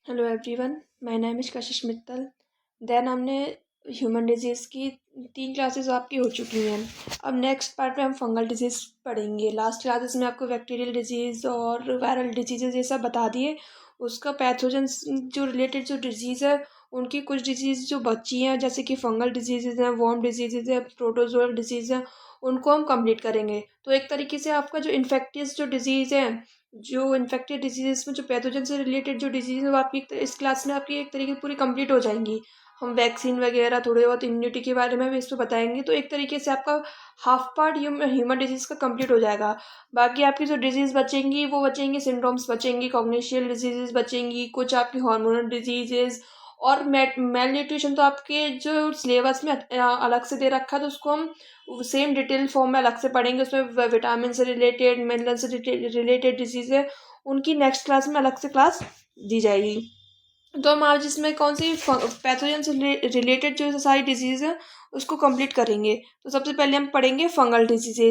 Hello everyone, my name is Kashish Mittal. Then हमने human disease की 3 classes आपकी हो चुकी हैं। अब नेक्स्ट पार्ट में हम फंगल डिजीज़ पढ़ेंगे। लास्ट क्लासेस में आपको बैक्टीरियल डिजीज़ और वायरल डिजीज़ेज ये सब बता दिए। उसका पैथोजेंस जो रिलेटेड जो डिजीज़ है, उनकी कुछ डिजीज़ जो बची हैं, जैसे कि फंगल डिजीज़ेज हैं, वर्म डिजीज़ेज हैं, प्रोटोजोअल डिजीज़ हैं, उनको हम कंप्लीट करेंगे। तो एक तरीके से आपका जो इन्फेक्टियस जो डिजीज़ है, जो इन्फेक्टेड डिजीज़ में जो पैथोजन से रिलेटेड जो डिजीज़ है, वो आपकी इस क्लास में आपकी एक तरीके से पूरी कंप्लीट हो जाएंगी। हम वैक्सीन वगैरह थोड़े बहुत इम्यूनिटी के बारे में भी इस पे बताएंगे। तो एक तरीके से आपका हाफ पार्ट ह्यूमन डिजीज़ का कंप्लीट हो जाएगा। बाकी आपकी जो डिजीज़ बचेंगी वो बचेंगी, सिंड्रोम्स बचेंगी, कॉग्निशियल डिजीज़ेज बचेंगी, कुछ आपकी हार्मोनल डिजीज़ेज और मेल न्यूट्रिशन तो आपके जो सिलेबस में अलग से दे रखा है, तो उसको हम सेम डिटेल फॉर्म में अलग से पढ़ेंगे। उसमें विटामिन से रिलेटेड, मिनरल से रिलेटेड डिजीज़ है, उनकी नेक्स्ट क्लास में अलग से क्लास दी जाएगी। तो हम आज इसमें कौन सी पैथोजन से रिलेटेड जो सारी डिजीज़ है उसको कंप्लीट करेंगे। तो सबसे पहले हम पढ़ेंगे फंगल डिजीज़।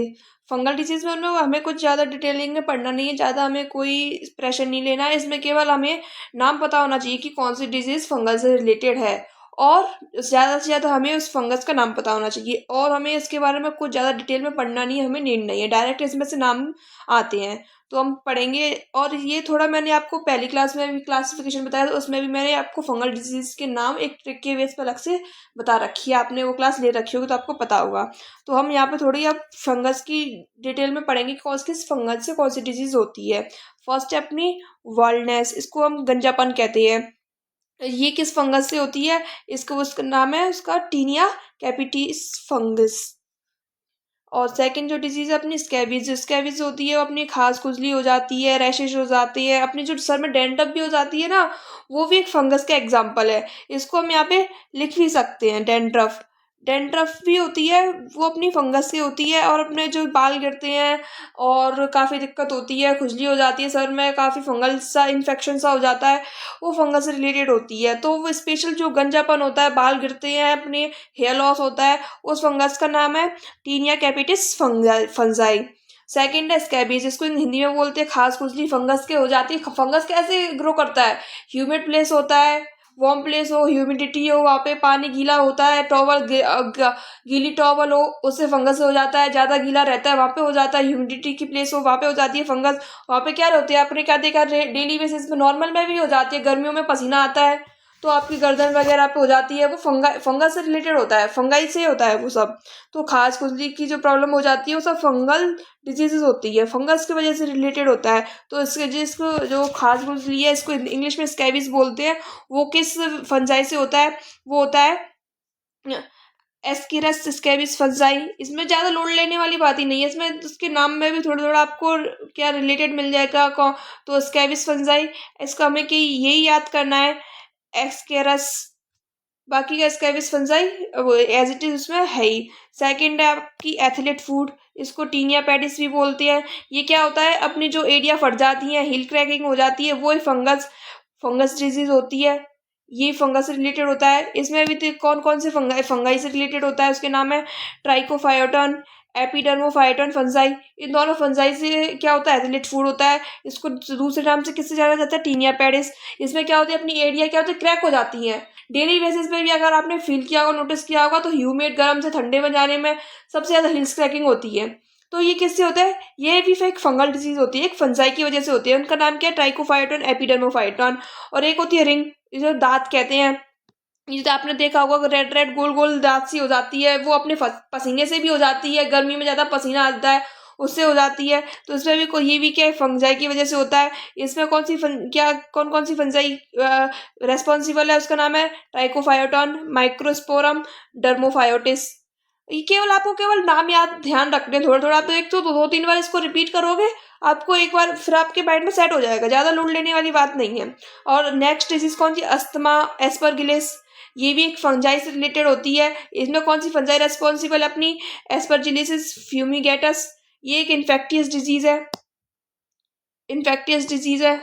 फंगल डिजीज़ में हमें कुछ ज़्यादा डिटेलिंग में पढ़ना नहीं है, ज़्यादा हमें कोई प्रेशर नहीं लेना है। इसमें केवल हमें नाम पता होना चाहिए कि कौन सी डिजीज़ फंगल से रिलेटेड है, और ज़्यादा से ज़्यादा हमें उस फंगस का नाम पता होना चाहिए, और हमें इसके बारे में कुछ ज़्यादा डिटेल में पढ़ना नहीं है, हमें नीड नहीं है, डायरेक्ट इसमें से नाम आते हैं तो हम पढ़ेंगे। और ये थोड़ा मैंने आपको पहली क्लास में भी क्लासिफिकेशन बताया, तो उसमें भी मैंने आपको फंगल डिजीज़ के नाम एक ट्रिक के बेस पर अलग से बता रखी है। आपने वो क्लास ले रखी होगी तो आपको पता होगा। तो हम यहाँ पे थोड़ी अब फंगस की डिटेल में पढ़ेंगे कि कौन किस फंगस से कौन सी डिजीज़ होती है। फर्स्ट है अपनी वर्ल्डनेस, इसको हम गंजापन कहते हैं। ये किस फंगस से होती है? इसको उसका नाम है उसका टीनिया कैपिटिस फंगस। और सेकंड जो डिजीज़ है अपनी स्कैबीज, स्कैबीज होती है वो अपनी खास खुजली हो जाती है, रैशेज हो जाती है, अपनी जो सर में डेंड्रफ भी हो जाती है ना, वो भी एक फंगस का एग्जाम्पल है। इसको हम यहाँ पे लिख भी सकते हैं। डेंड्रफ, डेंड्रफ भी होती है, वो अपनी फंगस से होती है, और अपने जो बाल गिरते हैं और काफ़ी दिक्कत होती है, खुजली हो जाती है सर में, काफ़ी फंगल सा इन्फेक्शन सा हो जाता है, वो फंगस से रिलेटेड होती है। तो वो स्पेशल जो गंजापन होता है, बाल गिरते हैं, अपने हेयर लॉस होता है, उस फंगस का नाम है टीनिया कैपिटिस फंजाई। सेकंड है स्कैबीज, इसको हिंदी में बोलते हैं खास खुजली, फंगस के हो जाती है। फंगस कैसे ग्रो करता है? ह्यूमिड प्लेस होता है, वार्म प्लेस हो, ह्यूमिडिटी हो, वहाँ पे पानी गीला होता है, टॉवल गीली टॉवल हो, उससे फंगस हो जाता है। ज़्यादा गीला रहता है वहाँ पे हो जाता है, ह्यूमिडिटी की प्लेस हो वहाँ पे हो जाती है फंगस। वहाँ पे क्या होती है, आपने क्या देखा डेली बेसिस में, नॉर्मल में भी हो जाती है, गर्मियों में पसीना आता है तो आपकी गर्दन वगैरह पे हो जाती है, वो फंगस से रिलेटेड होता है, फंगाई से होता है वो सब। तो खास खुजली की जो प्रॉब्लम हो जाती है वो सब फंगल डिजीजेज होती है, फंगस की वजह से रिलेटेड होता है। तो इसके जिसको जो खास खुजली है, इसको इंग्लिश में स्कैबिस बोलते हैं। वो किस फंजाई से होता है? वो होता है एस्किरस स्कैबिस फंजाई। इसमें ज़्यादा लोड लेने वाली बात ही नहीं है, इसमें उसके नाम में भी थोड़ा थोड़ा आपको क्या रिलेटेड मिल जाएगा। तो स्कैबिस फंजाई, इसका हमें कि यही याद करना है, एक्सकेरस। बाकी का स्कैबिस फंजाई वो एज इट इज उसमें है ही। सेकंड है आपकी एथलीट फूड, इसको टीनिया पेडिस भी बोलते हैं। ये क्या होता है, अपनी जो एरिया फट जाती है, हिल क्रैकिंग हो जाती है, वो ही फंगस फंगस डिजीज होती है। ये फंगस से रिलेटेड होता है। इसमें भी तो कौन कौन से फंगाई से रिलेटेड होता है, उसके नाम है ट्राइकोफायोटन, एपिडर्मोफायोटन फंजाई। इन दोनों फंजाई से क्या होता है? एथलीट फूड होता है। इसको दूसरे नाम से किससे जाना जाता है? Tinea pedis. इसमें क्या होती है, अपनी एरिया क्या होती है, क्रैक हो जाती है। डेली बेसिस पे भी अगर आपने फील किया होगा, नोटिस किया होगा, तो ह्यूमिड गर्म से ठंडे में जाने में सबसे ज़्यादा हिल्स क्रैकिंग होती है। तो ये किससे होता है? ये भी एक फंगल डिजीज होती है, एक फंजाई की वजह से होती है। उनका नाम क्या है? Trichophyton, Epidermophyton. और एक होती है रिंग, जो दांत कहते हैं। ये तो आपने देखा होगा, रेड रेड गोल गोल दांत सी हो जाती है, वो अपने पसीने से भी हो जाती है, गर्मी में ज़्यादा पसीना आता है उससे हो जाती है। तो इसमें भी कोई ये भी क्या है, फंजाई की वजह से होता है। इसमें कौन कौन सी फंजाई रेस्पॉन्सिबल है? उसका नाम है ट्राइकोफायोटन, माइक्रोस्पोरम, डर्मोफायोटिस। ये केवल आपको केवल नाम याद ध्यान रखने, थोड़ा थोड़ा तो एक तो दो तीन बार इसको रिपीट करोगे, आपको एक बार फिर आपके माइंड में सेट हो जाएगा, ज़्यादा लोड लेने वाली बात नहीं है। और नेक्स्ट डिजीज कौन सी? अस्थमा एस्परगिलिस। ये भी एक फंजाई से रिलेटेड होती है। इसमें कौन सी फंजाई रेस्पॉन्सिबल है? अपनी एस्परजिलिस फ्यूमिगेटस। ये एक इन्फेक्टियस डिजीज है, इन्फेक्टियस डिजीज है।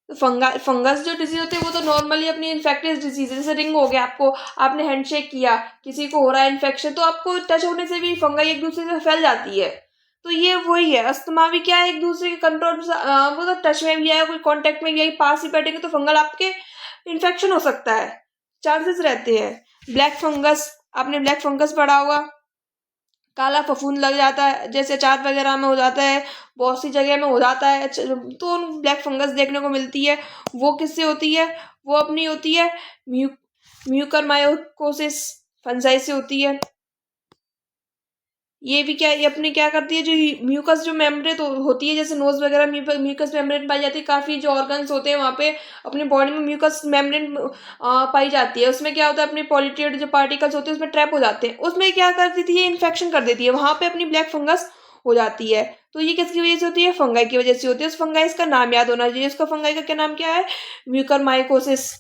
तो फंगस जो डिजीज होती है वो तो नॉर्मली अपनी इन्फेक्टियस डिजीज है। जैसे रिंग हो गया, आपको आपने हैंडशेक किया, किसी को हो रहा है इन्फेक्शन, तो आपको टच होने से भी फंगाई एक दूसरे से फैल जाती है। तो ये वही है, अस्थमा भी क्या है, एक दूसरे के कंट्रोल वो तो टच में भी है, कोई कांटेक्ट में भी पास ही बैठेंगे तो फंगल आपके इन्फेक्शन हो सकता है, चांसेस रहते हैं। ब्लैक फंगस, आपने ब्लैक फंगस पढ़ा होगा, काला फफूंद लग जाता है, जैसे अचार वगैरह में हो जाता है, बहुत सी जगह में हो जाता है, तो ब्लैक फंगस देखने को मिलती है। वो किससे होती है? वो अपनी होती है म्यूकरमाइकोसिस फंजाई से होती है। ये भी क्या, ये अपनी क्या करती है, जो म्यूकस जो मेम्ब्रेन तो होती है, जैसे नोज वगैरह म्यूकस मेम्ब्रेन पाई जाती है, काफी जो ऑर्गन्स होते हैं वहाँ पे अपनी बॉडी में म्यूकस मेम्ब्रेन पाई जाती है। उसमें क्या होता है, अपने पॉल्यूटेड जो पार्टिकल्स होते हैं उसमें ट्रैप हो जाते हैं, उसमें क्या कर देती है, इन्फेक्शन कर देती है, वहाँ पे अपनी ब्लैक फंगस हो जाती है। तो ये किसकी वजह से होती है? फंगाई की वजह से होती है। उस फंगाई का नाम याद होना चाहिए, उसका फंगाई का क्या नाम क्या है? म्यूकरमाइकोसिस।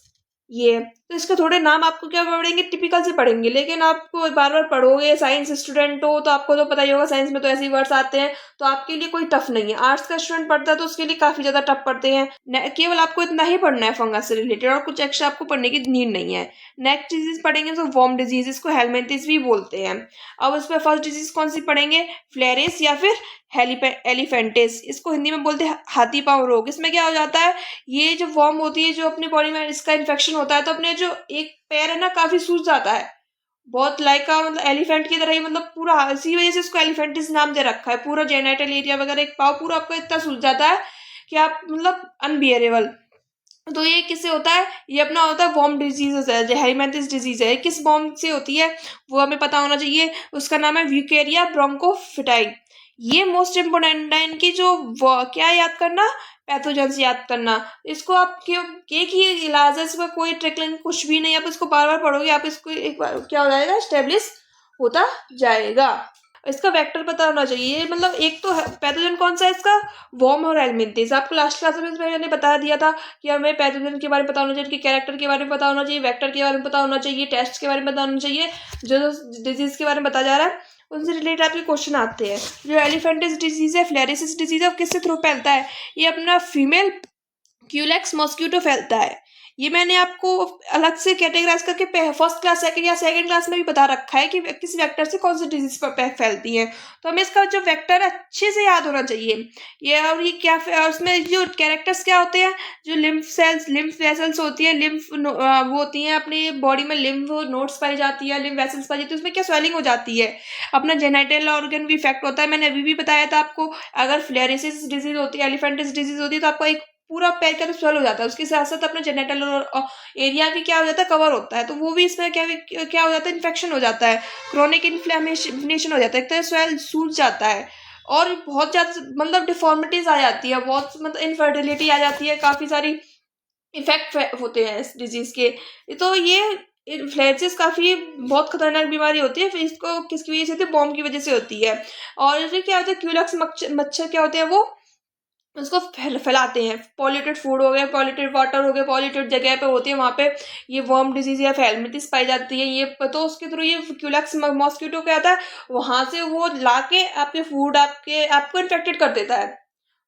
ये तो इसके थोड़े नाम आपको क्या पढ़ेंगे, टिपिकल से पढ़ेंगे, लेकिन आपको बार बार पढ़ोगे, साइंस स्टूडेंट हो तो आपको तो पता ही होगा, साइंस में तो ऐसे ही वर्ड्स आते हैं, तो आपके लिए कोई टफ नहीं है। आर्ट्स का स्टूडेंट पढ़ता है तो उसके लिए काफी ज्यादा टफ पढ़ते हैं। केवल आपको इतना ही पढ़ना है फंगस से रिलेटेड, और कुछ एक्स्ट्रा आपको पढ़ने की नीड नहीं है। नेक्स्ट डिजीज पढ़ेंगे तो वॉर्म डिजीज, इसको हेलमिंथिस भी बोलते हैं। अब उसमें फर्स्ट डिजीज कौन सी पढ़ेंगे? फ्लेरिस या फिर एलिफेंटिस, इसको हिंदी में बोलते हैं हाथी पांव रोग। इसमें क्या हो जाता है, ये जो वॉर्म होती है, जो अपनी बॉडी में इसका इन्फेक्शन होता है, तो अपने जो एक पैर है ना काफी सूज जाता है, बहुत लाइक का, मतलब एलिफेंट की तरह ही, मतलब पूरा, इसी वजह से इसको एलिफेंटिस नाम दे रखा है। पूरा जेनाइटल एरिया वगैरह एक पाव पूरा आपका इतना सूज जाता है कि आप मतलब अनबियरेबल। तो ये किससे होता है? ये अपना होता है वॉर्म डिजीज है, जो हेलमिंथिस डिजीज है, किस वॉर्म से होती है वो हमें पता होना चाहिए। उसका नाम है व्यूकेरिया ब्रोंकोफिटाई। ये मोस्ट इम्पोर्टेंट है, इनकी जो क्या याद करना, पैथोजेंस याद करना। इसको आप क्यों, एक ही इलाज है, इसमें कोई ट्रिकलिंग कुछ भी नहीं, आप इसको बार बार पढ़ोगे, आप इसको एक बार क्या हो जाएगा, स्टेब्लिश होता जाएगा। इसका वेक्टर पता होना चाहिए, मतलब एक तो पैथोजन कौन सा है इसका, वॉर्म और हेलमिंथिस। आपको लास्ट क्लास में मैंने बता दिया था कि हमें पैथोजन के बारे में पता होना चाहिए, उनके कैरेक्टर के बारे में पता होना चाहिए, वेक्टर के बारे में पता होना चाहिए, टेस्ट के बारे में पता होना चाहिए, जो डिजीज के बारे में बताया जा रहा है उनसे रिलेटेड आपके क्वेश्चन आते हैं। जो एलिफेंटिस डिजीज है, फ्लेरिसिस डिजीज है, किससे थ्रू फैलता है? ये अपना फीमेल क्यूलेक्स मॉस्किटो फैलता है। ये मैंने आपको अलग से कैटेगराइज करके फर्स्ट क्लास सेकंड या सेकंड क्लास में भी बता रखा है कि किस वेक्टर से कौन सी डिजीज फैलती है। तो हमें इसका जो वेक्टर है अच्छे से याद होना चाहिए। ये और ये क्या, और उसमें जो कैरेक्टर्स क्या होते हैं, जो लिम्फ सेल्स, लिम्फ वेसल्स होती है, लिम्फ वो होती हैं अपनी बॉडी में, लिम्फ नोड्स पाई जाती है, लिम्फ वेसल्स पाई जाती है, उसमें क्या स्वेलिंग हो जाती है, अपना जेनाइटल ऑर्गन भी इफेक्ट होता है। मैंने अभी भी बताया था आपको, अगर फ्लेरिसिस डिजीज होती है, एलिफेंटिस डिजीज होती है, तो आपको एक पूरा पैर का तो स्वेल हो जाता है, उसके साथ साथ अपना जेनेटल एरिया भी क्या हो जाता है, कवर होता है, तो वो भी इसमें क्या हो जाता है, इन्फेक्शन हो जाता है, क्रोनिक इन्फ्लेमेशन हो जाता है, एक तरह स्वेल सूज जाता है, और बहुत ज़्यादा मतलब डिफॉर्मिटीज आ जाती है, बहुत मतलब इनफर्टिलिटी आ जाती है, काफ़ी सारी इफेक्ट होते हैं इस डिजीज के। तो ये फ्लैरेसिस काफ़ी बहुत खतरनाक बीमारी होती है, फिर इसको किसकी वजह से होती है, बॉम्ब की वजह से होती है। और ये क्या होता है, क्यूलक्स मच्छर क्या होते हैं, वो उसको फैलाते हैं। पॉल्यूटेड फूड हो गया, पॉल्यूटेड वाटर हो गया, पॉल्यूटेड जगह पे होती है, वहाँ पे ये वर्म डिजीज या हेलमिंथिस पाई जाती है। ये तो उसके थ्रू ये क्यूलेक्स मॉस्किटो क्या आता है, वहाँ से वो लाके आपके फूड आपको इन्फेक्टेड कर देता है।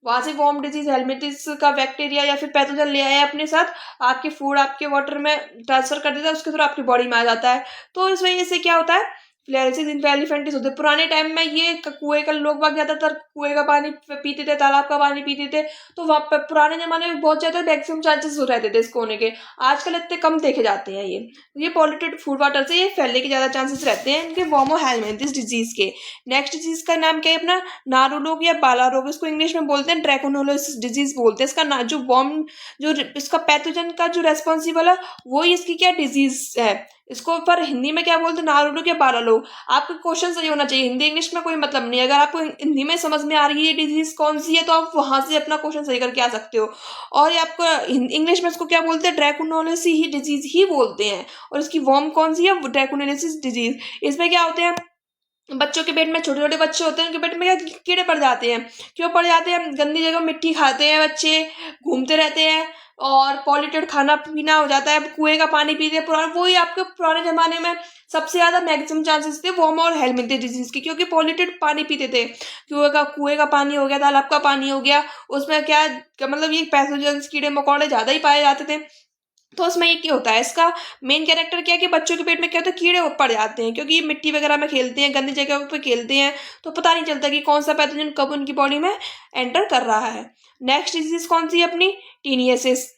वहाँ से वर्म डिजीज हेलमिंथिस का बैक्टीरिया या फिर पैथोजन ले आया अपने साथ, आपके फूड आपके वाटर में ट्रांसफर कर देता है, उसके थ्रू आपकी बॉडी में आ जाता है। तो इस वजह से क्या होता है, फ्लेरेसिस एलिफेंटिस होते हैं। पुराने टाइम में ये कुएं का, लोग बाग ज्यादातर कुएं का पानी पीते थे, तालाब का पानी पीते थे, तो वहाँ पर पुराने जमाने में बहुत ज्यादा मैक्सिमम चांसेस हो रहते थे इसको होने के। आजकल इतने कम देखे जाते हैं। ये पॉल्यूटेड फूड वाटर से ये फैलने के ज्यादा चांसेस रहते हैं इनके वॉर्मो हेलमिंथिस डिजीज के। नेक्स्ट डिजीज का नाम क्या है अपना, नारू रोग या बाला रोग, इसको इंग्लिश में बोलते हैं ड्रैकोनोलोसिस डिजीज बोलते हैं। इसका जो वॉर्म, जो इसका पैथोजन का जो रेस्पॉन्सिबल है वो ही इसकी क्या डिजीज है। इसको पर हिंदी में क्या बोलते हैं, नारू रोग या बाला रोग। आपका क्वेश्चन सही होना चाहिए, हिंदी इंग्लिश में कोई मतलब नहीं है। अगर आपको हिंदी में समझ में आ रही है डिजीज कौन सी है, तो आप वहां से अपना क्वेश्चन सही करके आ सकते हो। और ये आपको इंग्लिश में इसको क्या बोलते हैं, ड्रैकोनोलोसिस ही डिजीज ही बोलते हैं। और इसकी वॉर्म कौन सी है, ड्रैकोनोलोसिस डिजीज। इसमें क्या होते हैं, बच्चों के पेट में, छोटे छोटे बच्चे होते हैं उनके पेट में क्या कीड़े पड़ जाते हैं। क्यों पड़ जाते हैं, गंदी जगह मिट्टी खाते हैं बच्चे, घूमते रहते हैं, और पॉल्यूटेड खाना पीना हो जाता है, कुएं का पानी पीते हैं। पुराने वही आपके पुराने जमाने में सबसे ज्यादा मैक्सिमम चांसेस थे वॉर्म और हेलमिंथिस डिजीज के, क्योंकि पॉल्यूटेड पानी पीते थे। कुएं का पानी हो गया, तालाब का पानी हो गया, उसमें क्या मतलब ये पैथोजेंस कीड़े मकोड़े ज्यादा ही पाए जाते थे। तो उसमें ये क्या होता है, इसका मेन कैरेक्टर क्या है कि बच्चों के पेट में क्या होता है, कीड़े पड़ जाते हैं, क्योंकि ये मिट्टी वगैरह में खेलते हैं, गंदी जगह पे खेलते हैं, तो पता नहीं चलता कि कौन सा पैथोजन कब उनकी बॉडी में एंटर कर रहा है। नेक्स्ट डिजीज कौन सी है अपनी, टीनियसिस।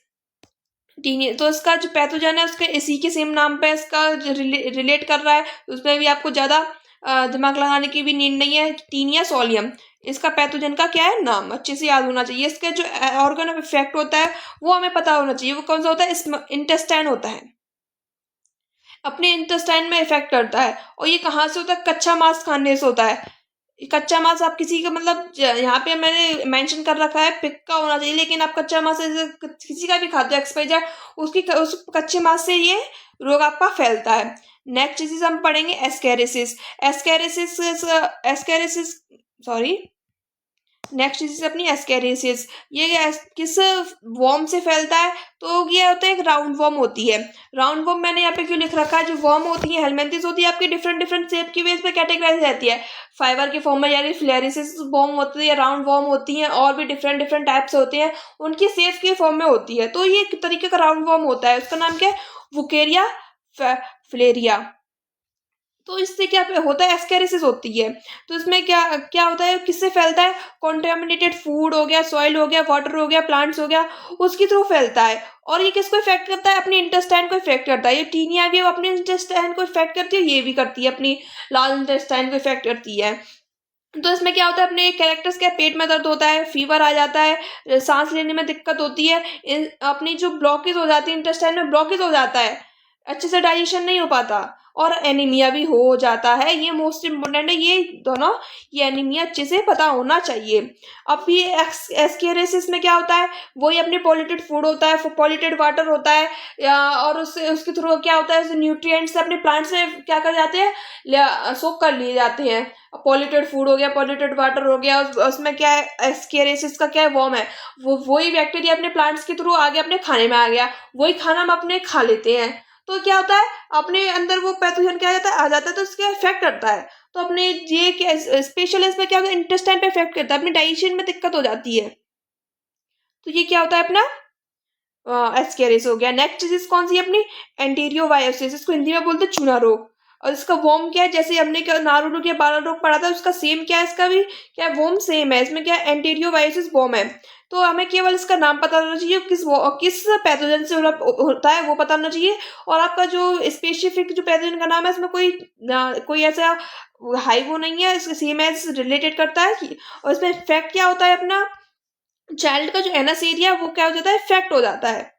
तो इसका जो पैथोजन है उसके इसी के सेम नाम पे इसका रिलेट कर रहा है, तो उसमें भी आपको ज़्यादा दिमाग लगाने की भी नीड नहीं है। टीनिया सोलियम, इसका पैथोजन का क्या है नाम, अच्छे से याद होना चाहिए। इसका जो ऑर्गन ऑफ इफेक्ट होता है वो हमें पता होना चाहिए, वो कौन सा होता है, इंटेस्टाइन होता है, अपने इंटेस्टाइन में इफेक्ट करता है। और ये कहाँ से होता है, कच्चा मांस खाने से होता है। कच्चा मांस आप किसी का मतलब यहाँ पे मैंने मेंशन कर रखा है पिक का होना चाहिए, लेकिन आप कच्चा मांस ऐसे किसी का भी खाते हो एक्सपाइजर, उसकी उस कच्चे मांस से ये रोग आपका फैलता है। नेक्स्ट चीज हम पढ़ेंगे एस्केरिसिस। एस्केरिसिस एस्केरिसिस सॉरी नेक्स्ट चीज अपनी एस्केरिसिस। ये किस वर्म से फैलता है, तो ये होता है एक राउंड वर्म होती है। राउंड वर्म मैंने यहाँ पे क्यों लिख रखा है, जो वर्म होती है हेलमिंथिस होती है आपकी डिफरेंट डिफरेंट शेप की बेस पे कैटेगराइज रहती है। फाइबर के फॉर्म में यानी फ्लेरिसिस वर्म होती है, राउंड वर्म होती है, और भी डिफरेंट डिफरेंट टाइप्स होते हैं, उनकी शेप के फॉर्म में होती है। तो ये एक तरीके का राउंड वर्म होता है, उसका नाम क्या है, वुकेरिया फ्लेरिया। तो इससे क्या होता है, एस्केरिसिस होती है। तो इसमें क्या क्या होता है, किससे फैलता है, कॉन्टेमिनेटेड फूड हो गया, सॉइल हो गया, वाटर हो गया, प्लांट्स हो गया, उसके थ्रू फैलता है। और ये किसको इफेक्ट करता है, अपने इंटेस्टाइन को इफेक्ट करता है। ये टीनिया भी अपने इंटेस्टाइन को इफेक्ट करती है, ये भी करती है, अपनी लार्ज इंटेस्टाइन को इफेक्ट करती है। तो इसमें क्या होता है, अपने कैरेक्टर्स क्या, पेट में दर्द होता है, फीवर आ जाता है, सांस लेने में दिक्कत होती है, अपनी जो ब्लॉकेज हो जाती है, इंटेस्टाइन में ब्लॉकेज हो जाता है, अच्छे से डाइजेशन नहीं हो पाता, और एनीमिया भी हो जाता है। ये मोस्ट इम्पोर्टेंट है, ये दोनों, ये एनीमिया अच्छे से पता होना चाहिए। अब ये एस्केरेसिस में क्या होता है, वही अपने पॉल्यूटेड फूड होता है, पॉल्यूटेड वाटर होता है, और उससे उसके थ्रू क्या होता है, न्यूट्रिएंट्स अपने प्लांट्स में क्या कर जाते हैं, सोख कर लिए जाते हैं। पॉल्यूटेड फूड हो गया, पॉल्यूटेड वाटर हो गया, उसमें क्या है, एस्केरेसिस का क्या है, वर्म है, वो वही बैक्टीरिया अपने प्लांट्स के थ्रू आगे अपने खाने में आ गया, वही खाना हम अपने खा लेते हैं। तो क्या होता है, अपने अंदर वो पैथोजन क्या जाता है, आ जाता है, तो उसके इफेक्ट करता है। तो अपने ये क्या स्पेशल इसमें क्या होता है, इंटेस्टाइन पे इफेक्ट करता है, अपने डाइजेशन में दिक्कत हो जाती है। तो ये क्या होता है अपना एस्केरिस हो गया। नेक्स्ट डिजीज कौन सी है अपनी, एंटीरियोवायसिस, इसको हिंदी में बोलते हैं चूना रोग। और इसका वोम क्या है, जैसे हमने नारू रोग या बाला रोग पढ़ा था, उसका सेम क्या है, इसका भी क्या है, वोम सेम है। इसमें क्या है, एंटीरियोवायसिस वोम है। तो हमें केवल इसका नाम पता होना चाहिए, किस पैथोजन से होता है वो पता होना चाहिए। और आपका जो स्पेसिफिक जो पैथोजन का नाम है, इसमें कोई ऐसा हाई वो नहीं है, इसके सेम एज रिलेटेड करता है। और इसमें इफेक्ट क्या होता है, अपना चाइल्ड का जो एनएस एरिया वो क्या हो जाता है, इफेक्ट हो जाता है।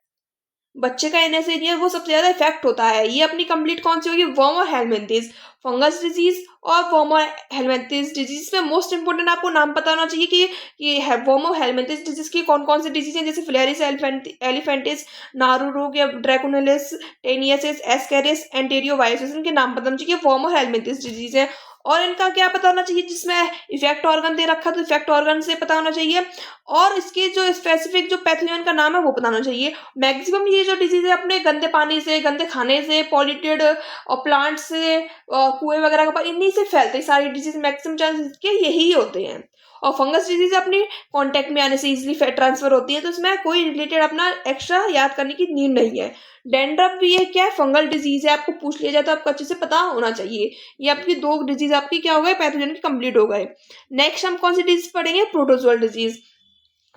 बच्चे का एनएस एरिया वो सबसे ज्यादा इफेक्ट होता है। ये अपनी कंप्लीट कौन सी होगी, वर्म और हेलमिंथिस, फंगस डिजीज और वर्म और हेलमिंथिस डिजीज में मोस्ट इंपोर्टेंट आपको नाम पता होना चाहिए कि वर्म और हेलमिंथिस डिजीज की कौन कौन सी डिजीज है, जैसे फिलेरिस एलिफेंटिस, नारू रोग या ड्रैकोनेलिस, टेनियसिस, एस्केरिस, एंटेरियोवायसिस, इनके नाम पता होना चाहिए, वर्म और हेलमिंथिस डिजीज है। और इनका क्या पता होना चाहिए, जिसमें इफेक्ट ऑर्गन दे रखा तो इफेक्ट ऑर्गन से पता होना चाहिए, और इसके जो स्पेसिफिक जो पैथोजन का नाम है वो पता होना चाहिए। मैक्सिमम ये जो डिजीज है अपने गंदे पानी से, गंदे खाने से, पॉल्यूटेड और प्लांट से, कुएं वगैरह का इन्हीं से फैलते हैं सारी डिजीज, मैक्सिमम चांसेस के यही होते हैं। और फंगस डिजीज अपनी कांटेक्ट में आने से इजीली ट्रांसफर होती है, तो इसमें कोई रिलेटेड अपना एक्स्ट्रा याद करने की नीड नहीं है। डेंड्रफ भी ये क्या है, फंगल डिजीज है, आपको पूछ लिया जाए तो आपको अच्छे से पता होना चाहिए। ये आपकी दो डिजीज आपकी क्या हो गए, पैथोजन की कंप्लीट हो गए। नेक्स्ट हम कौन सी डिजीज पढ़ेंगे, प्रोटोजोअल डिजीज।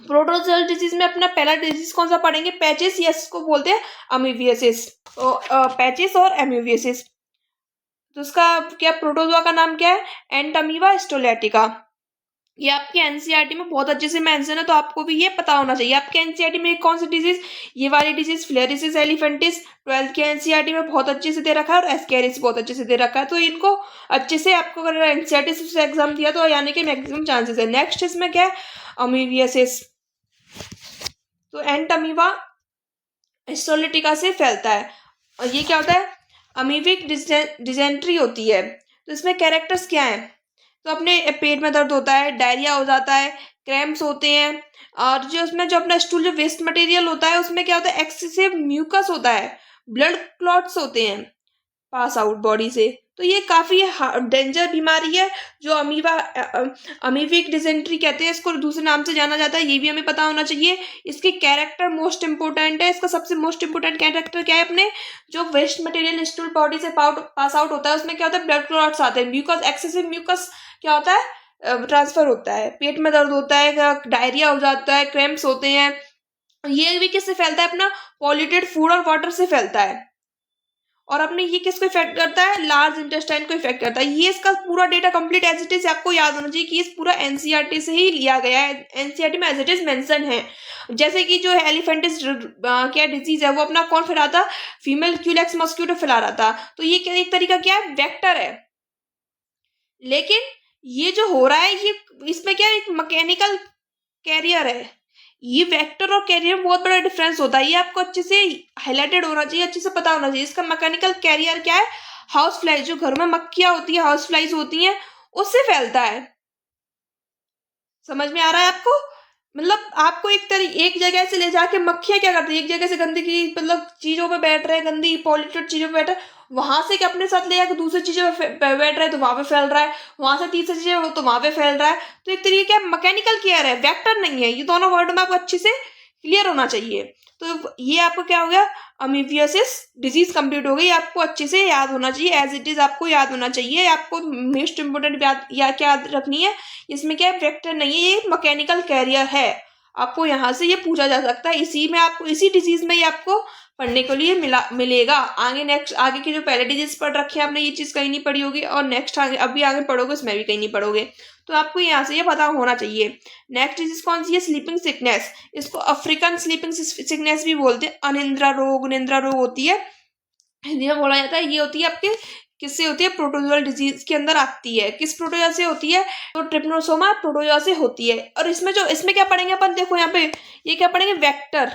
प्रोटोजोअल डिजीज में अपना पहला डिजीज कौन सा पढ़ेंगे, पैचेस, या इसको बोलते हैं अमीबियासिस। पैचेस और एमीबियासिस। तो उसका क्या, प्रोटोजोआ का नाम क्या है, एंटमीबा स्टोलेटिका। ये आपके एनसीईआरटी में बहुत अच्छे से मेंशन है, तो आपको भी ये पता होना चाहिए। आपके एनसीईआरटी में कौन सी डिजीज, ये वाली डिजीज फ्लेरिसिस एलिफेंटिस 12th के एनसीईआरटी में बहुत अच्छे से दे रखा है, और एस्केरिस बहुत अच्छे से दे रखा है। तो इनको अच्छे से आपको अगर एनसीईआरटी से एग्जाम दिया तो यानी कि मैक्सिमम चांसेस है। नेक्स्ट इसमें क्या है, अमीबियासिस। तो एंटमीबा हिस्टोलिटिका से फैलता है। और ये क्या होता है, अमीबिक डिजेंट्री होती है। तो इसमें कैरेक्टर्स क्या हैं, तो अपने पेट में दर्द होता है, डायरिया हो जाता है, क्रैम्प्स होते हैं, और जो उसमें जो अपना स्टूल जो वेस्ट मटेरियल होता है उसमें क्या होता है, एक्सेसिव म्यूकस होता है, ब्लड क्लॉट्स होते हैं पास आउट बॉडी से, तो ये काफ़ी डेंजर बीमारी है जो अमीबिक डिसेंट्री कहते हैं इसको, दूसरे नाम से जाना जाता है, ये भी हमें पता होना चाहिए। इसके कैरेक्टर मोस्ट इंपोर्टेंट है। इसका सबसे मोस्ट इंपोर्टेंट कैरेक्टर क्या है, अपने जो वेस्ट मटेरियल स्टूल बॉडी से पास आउट होता है उसमें क्या होता है, ब्लड क्लॉट्स आते हैं, म्यूकस, एक्सेसिव म्यूकस क्या होता है, ट्रांसफर होता है, पेट में दर्द होता है, डायरिया हो जाता है, क्रैम्प्स होते हैं। ये भी किससे फैलता है, अपना पॉल्यूटेड फूड और वाटर से फैलता है। और अपने ये किसको इफेक्ट करता है, लार्ज इंटेस्टाइन को इफेक्ट करता है। ये इसका पूरा data complete as it is आपको याद होना चाहिए कि इस पूरा एनसीईआरटी से ही लिया गया है, एनसीईआरटी में एज इट इज मेंशन है। जैसे कि जो एलिफेंटिस क्या डिजीज है वो अपना कौन फैला था, फीमेल क्यूलेक्स मॉस्किटो फैला रहा था। तो ये एक तरीका क्या है, वेक्टर है। लेकिन ये जो हो रहा है ये इसमें क्या है, एक मैकेनिकल कैरियर है। ये वेक्टर और कैरियर में बहुत बड़ा डिफरेंस होता है, ये आपको अच्छे से हाईलाइटेड होना चाहिए, अच्छे से पता होना चाहिए। इसका मैकेनिकल कैरियर क्या है, हाउस फ्लाइज, जो घर में मक्खियां होती है, हाउस फ्लाइज होती हैं, उससे फैलता है। समझ में आ रहा है आपको, मतलब आपको एक जगह से ले जाके मक्खियां क्या करती है, एक जगह से गंदगी मतलब चीजों पे बैठ रहे हैं, गंदी पॉल्यूटेड चीजों पे बैठ रहे हैं, वहां से क्या अपने साथ ले जाकर दूसरी चीजों पे बैठ रहे हैं तो वहां पे फैल रहा है, वहां से तीसरी चीजें हो तो वहां पे फैल रहा है। तो एक तरीके क्या मैकेनिकल केयर है, वेक्टर नहीं है। ये दोनों वर्ड में आपको अच्छे से क्लियर होना चाहिए। तो ये आपको क्या हो गया, अमीबियासिस डिजीज कंप्लीट हो गई, आपको अच्छे से याद होना चाहिए, एज इट इज आपको याद होना चाहिए। आपको मोस्ट इंपोर्टेंट क्या याद रखनी है, इसमें क्या वेक्टर नहीं है, ये मैकेनिकल कैरियर है। आपको यहाँ से ये पूछा जा सकता है, इसी में आपको इसी डिजीज में ही आपको पढ़ने के लिए मिलेगा। आगे नेक्स्ट आगे की जो पहले डिजीज पढ़ रखे हैं आपने, ये चीज कहीं नहीं पढ़ी होगी, और नेक्स्ट अभी आगे पढ़ोगे उसमें भी कहीं नहीं पढ़ोगे। तो आपको यहाँ से ये पता होना चाहिए। नेक्स्ट डिजीज कौन सी है, स्लीपिंग सिकनेस। इसको अफ्रीकन स्लीपिंग सिकनेस भी बोलते हैं। अनिद्रा रोग होती है, हिंदी में बोला जाता है। ये होती है आपके किससे होती है, प्रोटोजोअल डिजीज के अंदर आती है। किस प्रोटोजोआ से होती है, तो ट्रिप्नोसोमा प्रोटोजोआ से होती है। और इसमें क्या पढ़ेंगे अपन, देखो यहाँ पे ये क्या पढ़ेंगे, वेक्टर।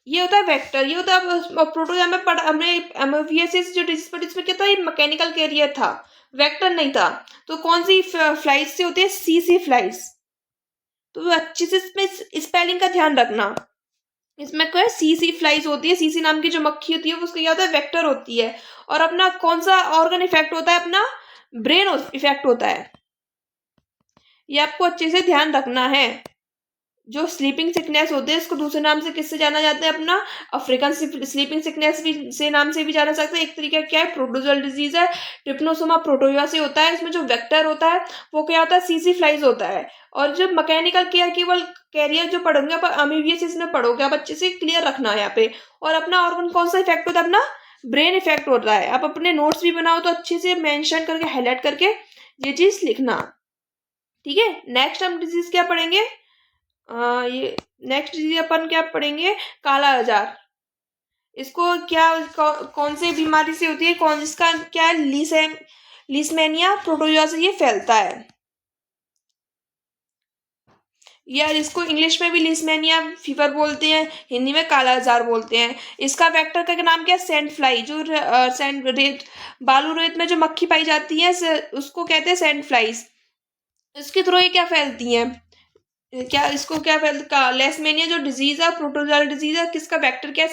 ये होता है वेक्टर, ये होता है प्रोटोजोआ में पढ़ा हमने, एमोवियसिस जो डिजीज पढ़ी इसमें क्या था, ये मैकेनिकल कैरियर था, वेक्टर नहीं था। तो कौन सी फ्लाइज से होती है, सी फ्लाइज। तो अच्छे से इसमें स्पेलिंग का ध्यान रखना। इसमें क्या है, सी फ्लाइज होती है, सी नाम की जो मक्खी होती है वो उसका क्या होता है, वेक्टर होती है। और अपना कौन सा ऑर्गन इफेक्ट होता है, अपना ब्रेन इफेक्ट होता है। ये आपको अच्छे से ध्यान रखना है। जो स्लीपिंग सिकनेस होते हैं इसको दूसरे नाम से किससे जाना जाता है, अपना अफ्रीकन स्लीपिंग सिकनेस भी से नाम से भी जाना सकता है। एक तरीका क्या है, प्रोटोजोअल डिजीज है, ट्रिप्नोसोमा प्रोटोजोआ से होता है। इसमें जो वेक्टर होता है वो क्या होता है, सी फ्लाइज होता है। और जो मैकेनिकल केयर केवल कैरियर जो पढ़ोगे आप अमीबियसिस में पढ़ोगे, आप अच्छे से क्लियर रखना है यहाँ पे। और अपना ऑर्गन कौन सा इफेक्ट होता है, अपना ब्रेन इफेक्ट होता है। आप अपने नोट्स भी बनाओ तो अच्छे से मेंशन करके हाईलाइट करके ये चीज लिखना, ठीक है। नेक्स्ट हम डिजीज क्या पढ़ेंगे, ये नेक्स्ट डिजीज अपन क्या पढ़ेंगे, काला आजार। इसको क्या कौन सी बीमारी से होती है, कौन इसका क्या लीसमेनिया प्रोटोजोआ से ये फैलता है, या इसको इंग्लिश में भी लीसमेनिया फीवर बोलते हैं, हिंदी में काला आजार बोलते हैं। इसका वेक्टर का नाम क्या है, सैंड फ्लाई। जो सैंड रेत बालू रेत में जो मक्खी पाई जाती है उसको कहते हैं सैंड फ्लाइज। इसके थ्रू ये क्या फैलती हैं, क्या इसको क्या फैलता, लेसमेनिया जो डिजीज है प्रोटोजोअल डिजीज है, किसका वेक्टर क्या है,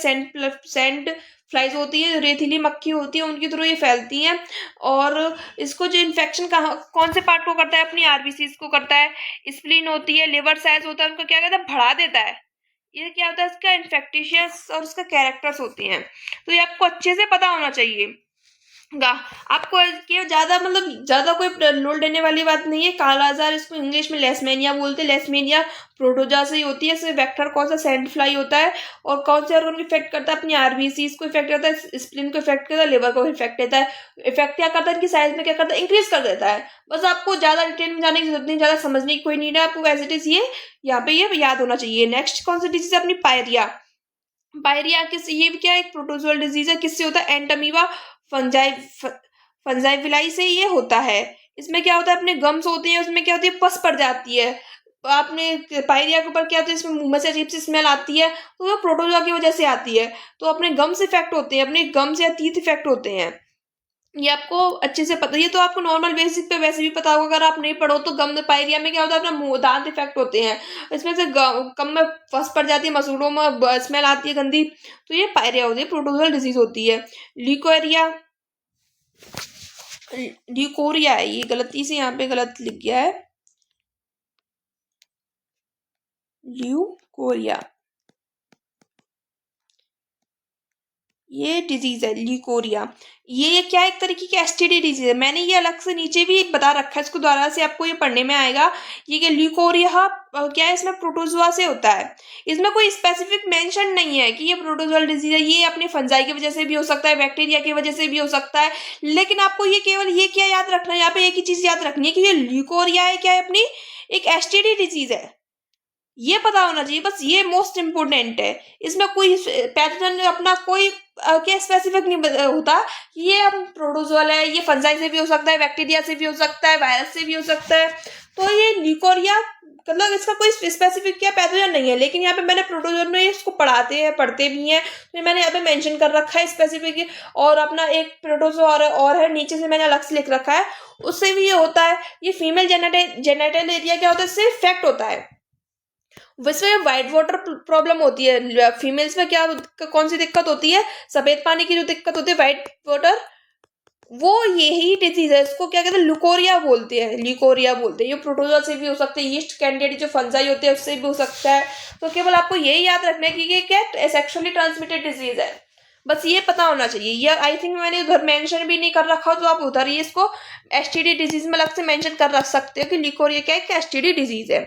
सैंड फ्लाइज होती है, रेतीली मक्खी होती है, उनके थ्रू ये फैलती हैं। और इसको जो इन्फेक्शन कहाँ कौन से पार्ट को करता है, अपनी आरबीसी को करता है, स्प्लीन होती है, लिवर साइज होता है, उनका क्या कहता है, बढ़ा देता है। ये क्या होता है, इसका इन्फेक्टिशियस और इसका कैरेक्टर्स होते हैं। तो ये आपको अच्छे से पता होना चाहिए। आपको ज्यादा मतलब ज्यादा कोई लोड देने वाली बात नहीं है। काला आजार इसको इंग्लिश में लेसमेनिया बोलते हैं, लेसमेनिया प्रोटोजोआ से ही होती है। इसमें वेक्टर कौन सा, सैंड फ्लाई होता है। और कौन से ऑर्गन को इफेक्ट करता है, अपनी आरबीसी को इफेक्ट करता है, स्प्लीन को इफेक्ट करता है, लिवर को इफेक्ट देता है। इफेक्ट क्या करता है, इनकी साइज में क्या करता है, इंक्रीज कर देता है। बस आपको ज्यादा डिटेल में जाने की जरूरत नहीं, ज्यादा समझने की कोई नीड है, आपको एज इट इज ये यहाँ पे ये याद होना चाहिए। नेक्स्ट कौन सी डिजीज है, अपनी पायरिया। पायरिया किस, ये भी क्या एक प्रोटोजोअल डिजीज है, किससे होता है, एंटमीबा फंजाइविलाई से ये होता है। इसमें क्या होता है, अपने गम्स होते हैं, उसमें क्या होती है, पस पड़ जाती है। तो आपने पायरिया के ऊपर क्या होता है, इसमें मुंह में से अजीब सी स्मेल आती है, तो वो प्रोटोजोआ की वजह से आती है। तो अपने गम्स इफेक्ट होते हैं, अपने गम्स या टीथ इफेक्ट होते हैं। ये आपको अच्छे से पता, ये तो आपको नॉर्मल बेसिक पे वैसे भी पता होगा, अगर आप नहीं पढ़ो तो। गम पायरिया में क्या होता है, अपना मुंह दांत इफेक्ट होते हैं, इसमें से कम में फंस पड़ जाती है, मसूड़ों में स्मेल आती है गंदी, तो ये पायरिया होती है, प्रोटोजोअल डिजीज होती है। ल्यूकोरिया ल्यूकोरिया है, ये गलती से यहाँ पे गलत लिख गया है, ल्यूकोरिया, ये डिजीज है ल्यूकोरिया। ये क्या है, एक तरीके की एसटीडी डिजीज है। मैंने ये अलग से नीचे भी बता रखा है, इसको दोबारा से आपको ये पढ़ने में आएगा। ये क्या ल्यूकोरिया क्या है, इसमें प्रोटोजोआ से होता है। इसमें कोई स्पेसिफिक मेंशन नहीं है कि ये प्रोटोजोअल डिजीज है। ये अपनी फंजाई की वजह से भी हो सकता है, बैक्टीरिया की वजह से भी हो सकता है, लेकिन आपको ये केवल ये क्या याद रखना है, यहाँ पे एक ही चीज याद रखनी है कि ये ल्यूकोरिया है, क्या है, अपनी एक एसटीडी डिजीज है। ये पता होना चाहिए बस, ये मोस्ट इम्पोर्टेंट है। इसमें कोई पैथोजन अपना कोई क्या स्पेसिफिक नहीं होता कि ये हम प्रोटोजोअल है, ये फंजाई से भी हो सकता है, बैक्टीरिया से भी हो सकता है, वायरस से भी हो सकता है। तो ये ल्यूकोरिया मतलब इसका कोई स्पेसिफिक क्या पैथोजन नहीं है, लेकिन यहाँ पे मैंने प्रोटोजोन में इसको पढ़ते भी हैं, तो मैंने यहाँ पे मेंशन कर रखा है स्पेसिफिक। और अपना एक प्रोटोजो और है नीचे से मैंने अलग से लिख रखा है, उससे भी ये होता है। ये फीमेल जेनेटल एरिया क्या होता है, इससे इफेक्ट होता है। वैसे वाइट वाटर प्रॉब्लम होती है फीमेल्स में, क्या कौन सी दिक्कत होती है, सफेद पानी की जो दिक्कत होती है वाइट वाटर, वो यही डिजीज है। इसको क्या कहते हैं, ल्यूकोरिया बोलते हैं, ल्यूकोरिया बोलते हैं। ये प्रोटोजोआ से भी हो सकता है, यीस्ट कैंडिडेट जो फंजाई होते हैं उससे भी हो सकता है। तो केवल आपको यही याद रखना है कि ये क्या सेक्सुअली ट्रांसमिटेड डिजीज है, बस ये पता होना चाहिए। ये आई थिंक मैंने उधर मेंशन भी नहीं कर रखा, तो आप उधर ही इसको एसटीडी डिजीज में अलग से मेंशन कर रख सकते हो कि ल्यूकोरिया क्या एक एसटीडी डिजीज है।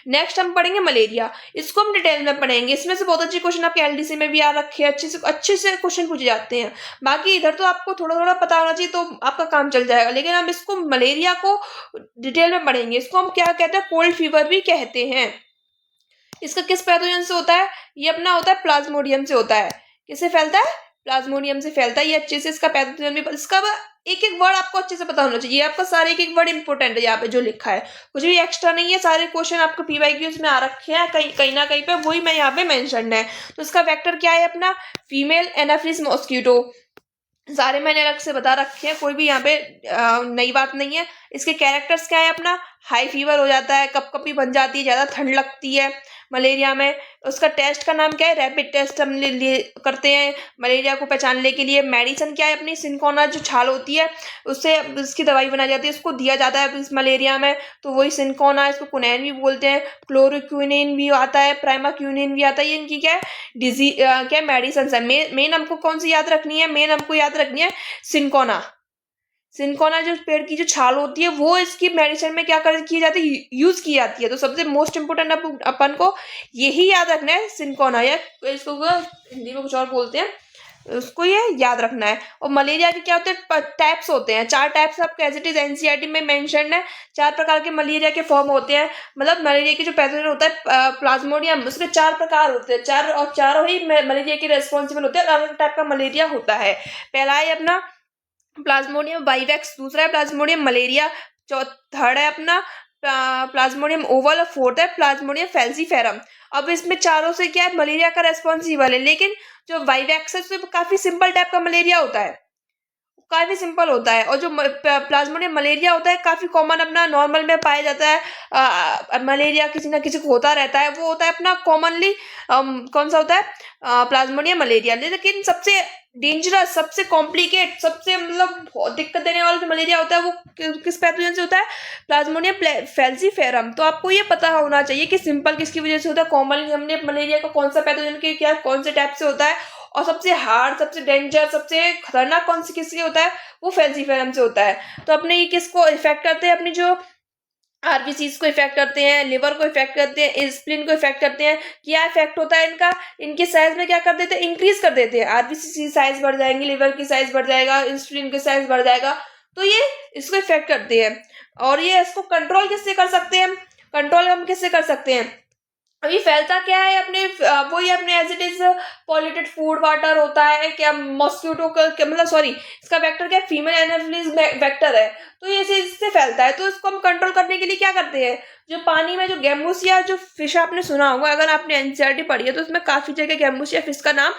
नेक्स्ट हम पढ़ेंगे मलेरिया, इसको हम डिटेल में पढ़ेंगे। इसमें से बहुत अच्छे क्वेश्चन आपके एलडीसी में भी आ रखे हैं, अच्छे से क्वेश्चन पूछे जाते हैं। बाकी इधर तो आपको थोड़ा थोड़ा पता होना चाहिए तो आपका काम चल जाएगा, लेकिन हम इसको मलेरिया को डिटेल में पढ़ेंगे। इसको हम क्या कहते हैं, कोल्ड फीवर भी कहते हैं। इसका किस पैथोजन से होता है, ये अपना होता है प्लाज्मोडियम से होता है। किससे फैलता है, प्लाज्मोडियम से फैलता है। ये अच्छे से इसका पैथोजन भी, इसका एक एक वर्ड आपको अच्छे से पता होना चाहिए। आपका सारे एक एक वर्ड इंपॉर्टेंट है यहाँ पे जो लिखा है, कुछ भी एक्स्ट्रा नहीं है। सारे क्वेश्चन आपको पीवाईक्यूज में आ रखे हैं कहीं ना कहीं पे, वही मैं यहाँ पे मेंशन है। तो इसका वेक्टर क्या है अपना, फीमेल एनाफिलिस मॉस्किटो। सारे मैंने अलग से बता रखे हैं, कोई भी यहाँ पे नई बात नहीं है। इसके कैरेक्टर्स क्या है अपना, हाई फीवर हो जाता है, कपकपी बन जाती है, ज़्यादा ठंड लगती है मलेरिया में। उसका टेस्ट का नाम क्या है, रैपिड टेस्ट हम करते हैं मलेरिया को पहचानने के लिए। मेडिसिन क्या है अपनी, सिनकोना जो छाल होती है उससे उसकी दवाई बनाई जाती है, उसको दिया जाता है इस मलेरिया में, तो वही सिनकोना, इसको कुनैन भी बोलते हैं। क्लोरोक्विनिन भी आता है, प्राइमाक्विनिन भी आता है। ये इनकी क्या है डिजीज क्या मेडिसिन है। मेन हमको कौन सी याद रखनी है, मेन हमको याद रखनी है सिनकोना। सिनकोना जो पेड़ की जो छाल होती है वो इसकी मेडिसिन में क्या कर की जाती है, यूज की जाती है। तो सबसे मोस्ट इंपोर्टेंट अपन को यही याद रखना है, सिनकोना, या इसको हिंदी में कुछ और बोलते हैं, उसको ये याद रखना है। और मलेरिया के क्या होते हैं, टाइप्स होते हैं, 4 टाइप्स आपको एज इट इज एनसीईआरटी में मेंशन है। 4 प्रकार के मलेरिया के फॉर्म होते हैं, मतलब मलेरिया की जो पैथोजन होता है प्लाज्मोडियम, उसके 4 प्रकार होते हैं, चारों ही मलेरिया के रेस्पॉन्सिबल होते हैं। अलग टाइप का मलेरिया होता है। पहला है अपना प्लाज्मोडियम वाइवेक्स, दूसरा है प्लाज्मोडियम मलेरिया, थर्ड है अपना प्लाज्मोडियम ओवल, और फोर्थ है प्लाज्मोडियम फैल्सीफेरम। अब इसमें चारों से क्या है, मलेरिया का रेस्पॉन्सिबल है, लेकिन जो वाइवेक्स है उसमें काफी सिंपल टाइप का मलेरिया होता है, काफी सिंपल होता है। और जो प्लाज्मोडियम मलेरिया होता है काफी कॉमन अपना नॉर्मल में पाया जाता है। मलेरिया किसी ना किसी को होता रहता है, वो होता है अपना कॉमनली कौन सा होता है, प्लाज्मोडियम मलेरिया। लेकिन सबसे डेंजरस, सबसे कॉम्प्लिकेट, सबसे मतलब बहुत दिक्कत देने वाला जो मलेरिया होता है वो किस पैथोजन से होता है, प्लाज्मोडियम फैल्सीफेरम। तो आपको ये पता होना चाहिए कि सिंपल किसकी वजह से होता है, कॉमनली हमने मलेरिया का कौन सा पैथोजन के क्या कौन से टाइप से होता है, और सबसे हार्ड, सबसे डेंजर, सबसे खतरनाक कौन सी किससे होता है, वो फैल्सीफेरम से होता है। तो अपने ये किसको इफेक्ट करते हैं, अपनी जो आरबीसीज को इफेक्ट करते हैं, लिवर को इफेक्ट करते हैं, स्प्लीन को इफेक्ट करते हैं। क्या इफेक्ट होता है इनका, इनके साइज में क्या कर देते हैं, इंक्रीज कर देते हैं। आरबीसी साइज बढ़ जाएंगे, लिवर की साइज बढ़ जाएगा, स्प्लीन की साइज बढ़ जाएगा, तो ये इसको इफेक्ट करते हैं। और ये इसको कंट्रोल किससे कर सकते हैं, कंट्रोल हम किससे कर सकते हैं, अभी फैलता क्या है अपने वही अपने as it is polluted food water होता है, क्या मॉस्किटो का मतलब सॉरी इसका वेक्टर क्या फीमेल एनाफिलिस वेक्टर है, तो ये इससे फैलता है। तो इसको हम कंट्रोल करने के लिए क्या करते हैं, जो पानी में जो गैम्बूसिया जो फिश आपने सुना होगा, अगर आपने एनसीईआरटी पढ़ी है तो उसमें काफी जगह गैम्बूसिया फिश का नाम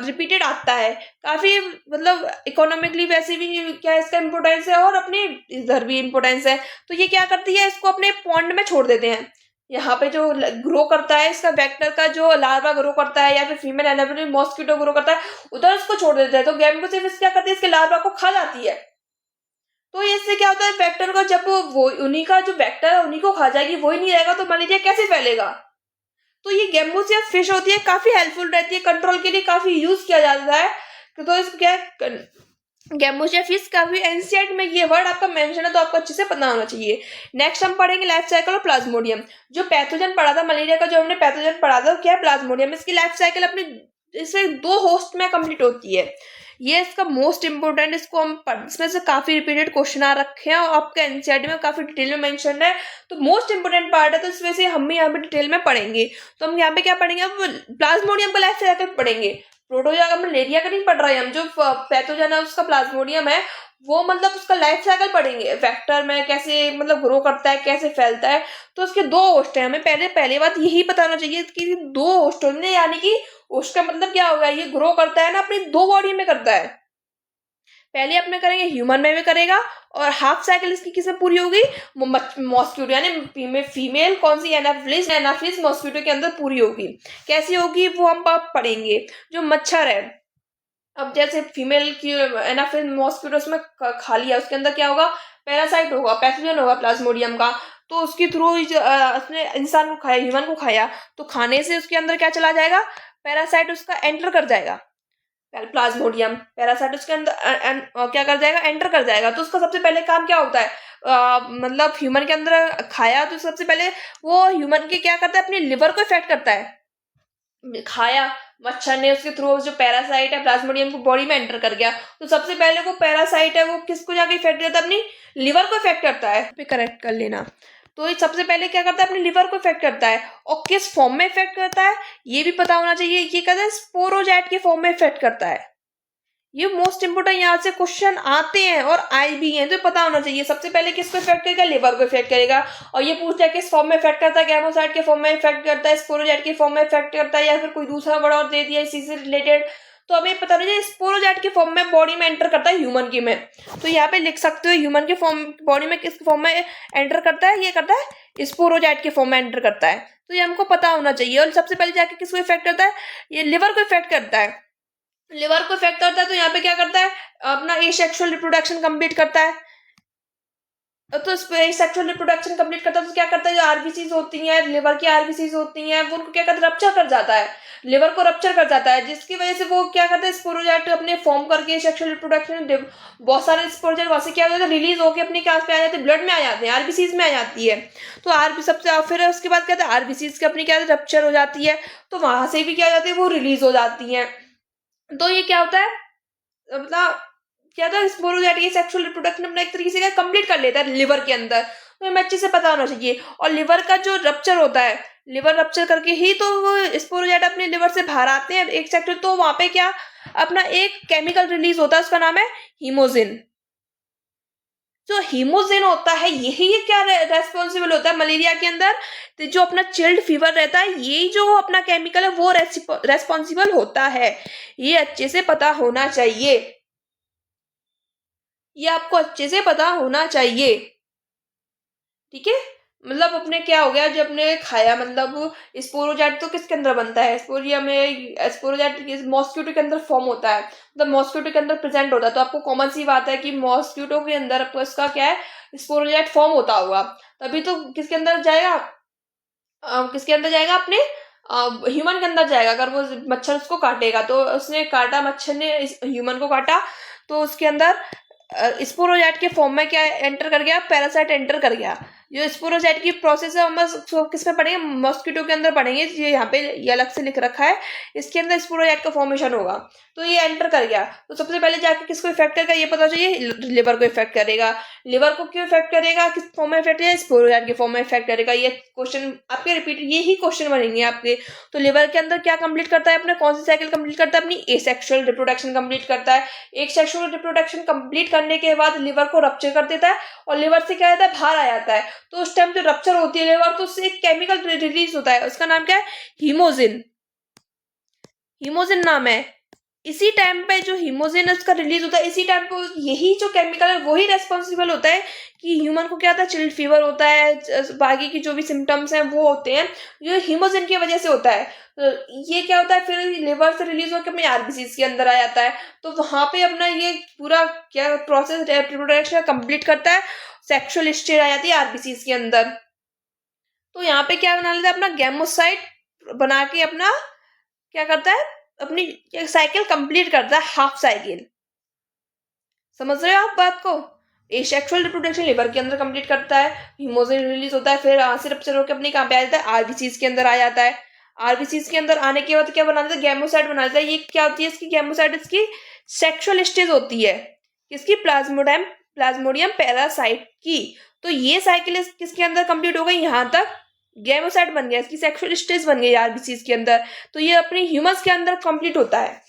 रिपीटेड आता है, काफी मतलब इकोनॉमिकली वैसे भी क्या इसका इम्पोर्टेंस है, और अपने इधर भी इम्पोर्टेंस है। तो ये क्या करती है, इसको अपने पॉन्ड में छोड़ देते हैं, यहाँ पे जो ग्रो करता है इसका वेक्टर का जो लार्वा ग्रो करता है या फिर फीमेल एनाफिलिस मॉस्किटो ग्रो करता है, उधर उसको छोड़ देता है, तो गैम्बोसिफिस क्या करती है, इसके लार्वा को खा जाती है। तो इससे क्या होता है, वेक्टर का जब वो उन्हीं का जो वेक्टर है उन्हीं को खा जाएगी, वही नहीं रहेगा तो मलेरिया कैसे फैलेगा। तो ये गैम्बोसिया फिश होती है, काफी हेल्पफुल रहती है, कंट्रोल के लिए काफी यूज किया जाता है। तो इसको क्या है, गैम्बोसिया फिश काफी एंशिएंट में ये वर्ड आपका मेंशन है, तो आपको अच्छे से पता होना चाहिए। नेक्स्ट हम पढ़ेंगे लाइफ साइकिल ऑफ प्लाज्मोडियम। जो पैथोजन पढ़ा था मलेरिया का, जो हमने पैथोजन पढ़ा था क्या है, प्लाज्मोडियम। इसकी लाइफ साइकिल अपनी इससे 2 होस्ट में कंप्लीट होती है। ये इसका मोस्ट इंपोर्टेंट, इसको हम इसमें से काफी रिपीटेड क्वेश्चन आ रखे हैं और आपके एनसीईआरटी में काफी डिटेल में मेंशन है, तो मोस्ट इंपोर्टेंट पार्ट है, तो इस वजह से हम यहाँ पे डिटेल में पढ़ेंगे। तो हम यहाँ पे क्या पढ़ेंगे, अब प्लाज्मोडियम का लाइफ साइकिल पढ़ेंगे। प्रोटोजोआ का मलेरिया का नहीं पढ़ रहे हैं हम, जो पैथोजन है उसका प्लाज्मोडियम है, वो मतलब उसका लाइफ साइकिल पढ़ेंगे, वेक्टर में कैसे मतलब ग्रो करता है, कैसे फैलता है। तो उसके 2 होस्ट है, हमें पहले बात यही बताना चाहिए कि 2 होस्ट होंगे, यानी कि उसका मतलब क्या होगा, ये ग्रो करता है ना अपनी 2 बॉडी में करता है। पहले अपने करेंगे ह्यूमन में भी करेगा, और हाफ साइकिल इसकी किसमें पूरी होगी, मॉस्किटो यानी फीमेल कौन सी, एनाफिलिस मॉस्किटो के अंदर पूरी होगी। कैसी होगी वो हम पढ़ेंगे। जो मच्छर है, अब जैसे फीमेल की एनाफिलिस मॉस्किटो में खा लिया, उसके अंदर क्या होगा, पैरासाइट होगा, पैथोजन होगा प्लाज्मोडियम का। तो उसके थ्रू उसने इंसान को खाया, ह्यूमन को खाया, तो खाने से उसके अंदर क्या चला जाएगा, पैरासाइट उसका एंटर कर जाएगा। प्लाज्मोडियम पैरासाइट उसके अंदर क्या कर जाएगा, एंटर कर जाएगा। तो उसका सबसे पहले काम क्या होता है, मतलब ह्यूमन के अंदर खाया तो सबसे पहले वो ह्यूमन के क्या करता है, अपने लिवर को इफेक्ट करता है। खाया मच्छर ने, उसके थ्रू जो पैरासाइट है प्लाज्मोडियम को बॉडी में एंटर कर गया, तो सबसे पहले वो पैरासाइट है वो किसको जाके इफेक्ट करता है, अपनी लिवर को इफेक्ट करता है। पे करेक्ट कर लेना। तो ये सबसे पहले क्या करता है, अपने लिवर को इफेक्ट करता है, और किस फॉर्म में इफेक्ट करता है ये भी पता होना चाहिए। ये कहते हैं स्पोरोजेट के फॉर्म में इफेक्ट करता है। ये मोस्ट इंपोर्टेंट, यहाँ से क्वेश्चन आते हैं और आए भी हैं, तो पता होना चाहिए। सबसे पहले किसको इफेक्ट करेगा, लिवर को इफेक्ट करेगा, और ये पूछता है किस फॉर्म में इफेक्ट करता है, गैमोसाइट के फॉर्म में इफेक्ट करता है, स्पोरोजेट के फॉर्म में इफेक्ट करता है, या फिर कोई दूसरा वर्ड और दे दिया इसी से रिलेटेड। तो हमें पता नहीं, स्पोरोजेट के फॉर्म में बॉडी में एंटर करता है ह्यूमन की में। तो यहाँ पे लिख सकते हो ह्यूमन के फॉर्म बॉडी में किस फॉर्म में एंटर करता है, ये करता है स्पोरोजेट के फॉर्म में एंटर करता है। तो ये हमको पता होना चाहिए। और सबसे पहले जाके किसको इफेक्ट करता है, ये लिवर को इफेक्ट करता है। लिवर को इफेक्ट करता है तो यहाँ पे क्या करता है, अपना एसेक्सुअल रिप्रोडक्शन कंप्लीट करता है। तो सेक्सुअल रिप्रोडक्शन कंप्लीट करता है तो क्या करता है, जो आरबीसीज होती हैं, लिवर की आरबीसीज होती हैं, वो उनको क्या करता है, रप्चर कर जाता है, लिवर को रप्चर कर जाता है, जिसकी वजह से वो क्या करता है, स्पोरोजेट अपने फॉर्म करके सेक्सुअल रिप्रोडक्शन, बहुत सारे स्पोरोजेट वहां से क्या होता है, रिलीज होकर अपने क्या पे आ जाते हैं, ब्लड में आ जाते हैं, आरबीसीज में आ जाती है। तो आरबी सबसे फिर उसके बाद क्या होता है, आरबीसीज की अपनी क्या रप्चर हो जाती है, तो वहां से भी क्या जाती है, वो रिलीज हो जाती है। तो ये क्या होता है, मतलब क्या था, स्पोरोजेट ये सेक्सुअल रिप्रोडक्शन अपना एक तरीके से कंप्लीट कर लेता है लिवर के अंदर। तो हमें अच्छे से पता होना चाहिए। और लिवर का जो रप्चर होता है, लिवर रप्चर करके ही तो वो स्पोरोजेट अपने लिवर से बाहर आते हैं एक सेक्टर, तो वहां पे क्या अपना एक केमिकल रिलीज होता है, उसका नाम है हीमोजिन। जो हीमोजिन होता है यही क्या रेस्पॉन्सिबल होता है मलेरिया के अंदर, तो जो अपना चिल्ड फीवर रहता है, यही जो अपना केमिकल है वो रेस्पॉन्सिबल होता है। ये अच्छे से पता होना चाहिए, ये आपको अच्छे से पता होना चाहिए, ठीक है। मतलब अपने क्या हो गया, जब अपने खाया, मतलब स्पोरोजेट तो किसके अंदर बनता है, स्पोरिया में स्पोरोजेट मॉस्किटो के अंदर फॉर्म होता है, मतलब मॉस्किटो के अंदर प्रेजेंट होता है। तो आपको कॉमन सी बात है कि मॉस्किटो के अंदर आपको इसका क्या है, स्पोरोजेट फॉर्म होता होगा, तभी तो किसके अंदर जाएगा, किसके अंदर जाएगा, अपने ह्यूमन के अंदर जाएगा। अगर वो मच्छर उसको काटेगा, तो उसने काटा, मच्छर ने ह्यूमन को काटा, तो उसके अंदर स्पोरोजेट के फॉर्म में क्या एंटर कर गया, पैरासाइट एंटर कर गया। जो स्पोरोजेट की प्रोसेस है हम किस में पढ़ेंगे, मॉस्किटो के अंदर पढ़ेंगे। ये यहाँ पे ये अलग से लिख रखा है, इसके अंदर स्पोरोजेट का फॉर्मेशन होगा। तो ये एंटर कर गया, तो सबसे पहले जाके किसको इफेक्ट करेगा ये पता चाहिए, लिवर को इफेक्ट करेगा। लिवर को क्यों इफेक्ट करेगा, किस फॉर्म में इफेक्ट करेगा, स्पोरोजेट के फॉर्म में इफेक्ट करेगा। ये क्वेश्चन आपके रिपीट, यही क्वेश्चन बनेंगे आपके। तो लिवर के अंदर क्या कंप्लीट करता है, अपने कौन सी साइकिल कंप्लीट करता है, अपनी एसेक्सुअल रिप्रोडक्शन कंप्लीट करता है। एक सेक्सुअल रिप्रोडक्शन कंप्लीट करने के बाद लिवर को रप्चर कर देता है, और लिवर से क्या होता है, बाहर आ जाता है। तो उस टाइम जो रप्चर होती है लिवर, तो उससे एक केमिकल रिलीज होता है, उसका नाम क्या है, हीमोजिन। हीमोजिन नाम है, इसी टाइम पे जो हीमोजेनस का रिलीज होता है, इसी टाइम पे यही जो केमिकल है वही रेस्पॉन्सिबल होता है कि ह्यूमन को क्या होता है, चिल्ड फीवर होता है, बाकी की जो भी सिम्टम्स हैं वो होते हैं, जो हीमोजेन की वजह से होता है। तो ये क्या होता है, फिर लिवर से रिलीज होकर अपने आरबीसीज के अंदर आ जाता है। तो वहां पे अपना ये पूरा क्या प्रोसेस रिप्रोडक्शन कंप्लीट करता है, सेक्सुअल स्टेज आ जाती है आरबीसीज के अंदर। तो यहाँ पे क्या बना लेता है, अपना गैमोसाइट बना के अपना क्या करता है, अपनी साइकिल कंप्लीट करता है, हाफ साइकिल। समझ रहे हो आप बात को? एसेक्सुअल रिप्रोडक्शन लिवर के अंदर कंप्लीट करता है, हीमोजेन रिलीज होता है, फिर से रप्चर होकर अपनी कहाँ पे आ जाता है, आरबीसीज के अंदर आ जाता है। आरबीसीज के अंदर आने के बाद क्या बना देता है, गैमोसाइट बना देता है। ये क्या होती है इसकी गैमोसाइट, इसकी सेक्सुअल स्टेज होती है किसकी, प्लाज्मोडियम पैरासाइट की। तो ये साइकिल किसके अंदर कंप्लीट हो गई, यहाँ तक गैमोसाइट बन गया, इसकी सेक्सुअल स्टेज बन गई आरबीसीज के अंदर। तो ये अपनी ह्यूमस के अंदर कंप्लीट होता है।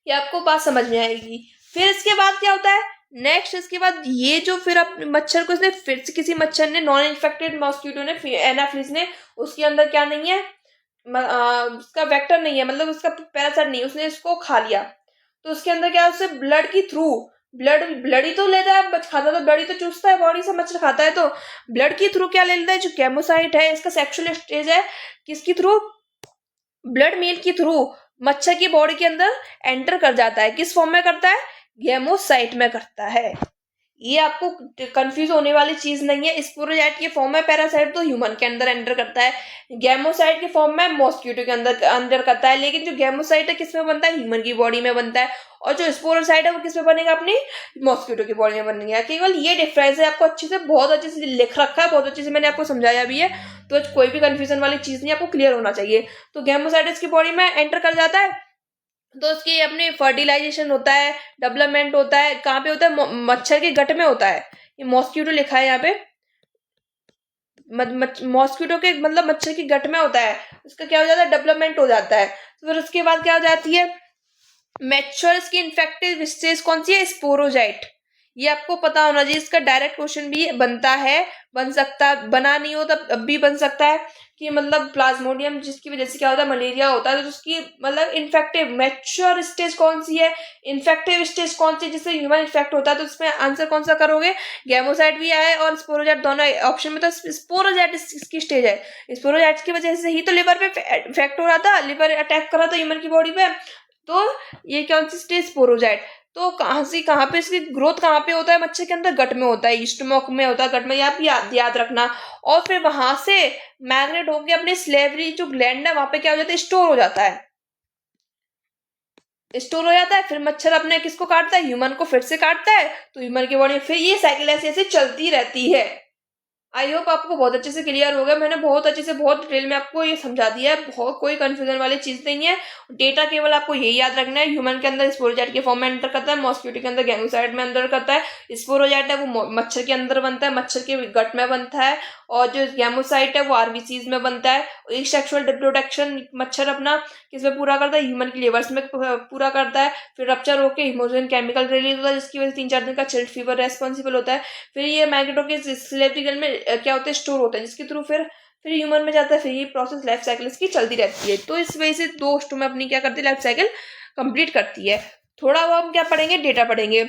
ये आपको बात समझ में आएगी। फिर इसके बाद क्या होता है, नेक्स्ट इसके बाद ये जो फिर अब मच्छर को इसने फिर से किसी मच्छर ने, नॉन इन्फेक्टेड मॉस्किटो ने, एनाफिलिस ने, उसके अंदर क्या नहीं है, उसका वेक्टर नहीं है, मतलब उसका पैरासाइट नहीं, उसने इसको खा लिया। तो उसके अंदर क्या है, उससे ब्लड की थ्रू, ब्लड ही तो लेता है, खाता तो ब्लड ही तो चूसता है बॉडी से, मच्छर खाता है तो ब्लड के थ्रू क्या ले लेता है, जो गैमोसाइट है, इसका सेक्सुअल स्टेज है, किसकी थ्रू, ब्लड मील के थ्रू मच्छर की बॉडी के अंदर एंटर कर जाता है। किस फॉर्म में करता है, गैमोसाइट में करता है। ये आपको कंफ्यूज होने वाली चीज नहीं है। स्पोरोजाइट के फॉर्म में पैरासाइट तो ह्यूमन के अंदर एंटर करता है, गैमोसाइट के फॉर्म में मॉस्किटो के अंदर करता है। लेकिन जो गैमोसाइट है किसमें बनता है, ह्यूमन की बॉडी में बनता है, और जो स्पोरोसाइट है वो किसमें बनेगा, अपनी मॉस्किटो की बॉडी में बनेगा। केवल ये डिफरेंस है, आपको अच्छे से, बहुत अच्छे से लिख रखा है, बहुत अच्छे से मैंने आपको समझाया भी है, तो कोई भी कंफ्यूजन वाली चीज नहीं, आपको क्लियर होना चाहिए। तो गैमोसाइट इसकी बॉडी में एंटर कर जाता है, तो उसकी अपनी फर्टिलाइजेशन होता है, डेवलपमेंट होता है, कहाँ पे होता है, मच्छर के गट में होता है। ये मॉस्किटो लिखा है यहाँ पे, मॉस्किटो के मतलब मच्छर की गट में होता है, उसका क्या हो जाता है, डेवलपमेंट हो जाता है। तो फिर उसके बाद क्या हो जाती है, मैच्योर की इन्फेक्टिव स्टेज कौन सी है, स्पोरोजाइट। ये आपको पता होना चाहिए, इसका डायरेक्ट क्वेश्चन भी बनता है, बन सकता, बना नहीं हो तब अब भी बन सकता है कि मतलब प्लाज्मोडियम जिसकी वजह से क्या होता है, मलेरिया होता है, तो उसकी मतलब इन्फेक्टिव मैच्योर स्टेज कौन सी है, इन्फेक्टिव स्टेज कौन सी जिससे ह्यूमन इन्फेक्ट होता है, तो उसमें आंसर कौन सा करोगे, गैमोसाइट भी आए और स्पोरोजाइट, दोनों ऑप्शन में। तो स्पोरोजाइट इसकी स्टेज है, स्पोरोजाइट की वजह से ही तो लिवर पे इफेक्ट हो रहा था, लिवर अटैक कर रहा था ह्यूमन की बॉडी पे। तो ये कौन सी स्टेज, स्पोरोजाइट। तो कहाँ से कहाँ पे इसकी ग्रोथ कहाँ पे होता है, मच्छर के अंदर गट में होता है, स्टमक में होता है, गट में, या भी याद रखना। और फिर वहां से मैग्नेट होके अपने स्लेवरी जो ग्लैंड है वहां पे क्या हो जाता है, स्टोर हो जाता है, स्टोर हो जाता है। फिर मच्छर अपने किसको काटता है, ह्यूमन को फिर से काटता है, तो ह्यूमन की बॉडी में फिर ये साइकिल ऐसे ऐसे चलती रहती है। आई होप आपको बहुत अच्छे से क्लियर हो गया, मैंने बहुत अच्छे से बहुत डिटेल में आपको ये समझा दिया है, बहुत कोई कंफ्यूजन वाली चीज नहीं है। डेटा केवल आपको यही याद रखना है, ह्यूमन के अंदर स्पोरोजाइट के फॉर्म में एंटर करता है, मॉस्किटो के अंदर गैमोसाइट में एंटर करता है। स्पोरोजाइट है वो मच्छर के अंदर बनता है, मच्छर के गट में बनता है, और जो गैमोसाइट है वो आरबीसीज में बनता है। एक सेक्सुअल रिप्रोडक्शन मच्छर अपना किसमें पूरा करता है, ह्यूमन की लिवर्स में पूरा करता है। फिर रप्चर होकर हीमोजन केमिकल रिलीज होता है, जिसकी वजह से 3-4 दिन का चिल्ड फीवर रेस्पॉन्सिबल होता है। फिर ये मैग्नेटो के स्लेवरी ग्लैंड में क्या होता है, स्टोर होता है, जिसके थ्रू फिर ह्यूमन में जाता है। फिर ये प्रोसेस लाइफ साइकिल इसकी चलती रहती है। तो इस वजह से 2 स्टोम में अपनी क्या करती है, लाइफ साइकिल कंप्लीट करती है। थोड़ा वो हम क्या पढ़ेंगे, डेटा पढ़ेंगे।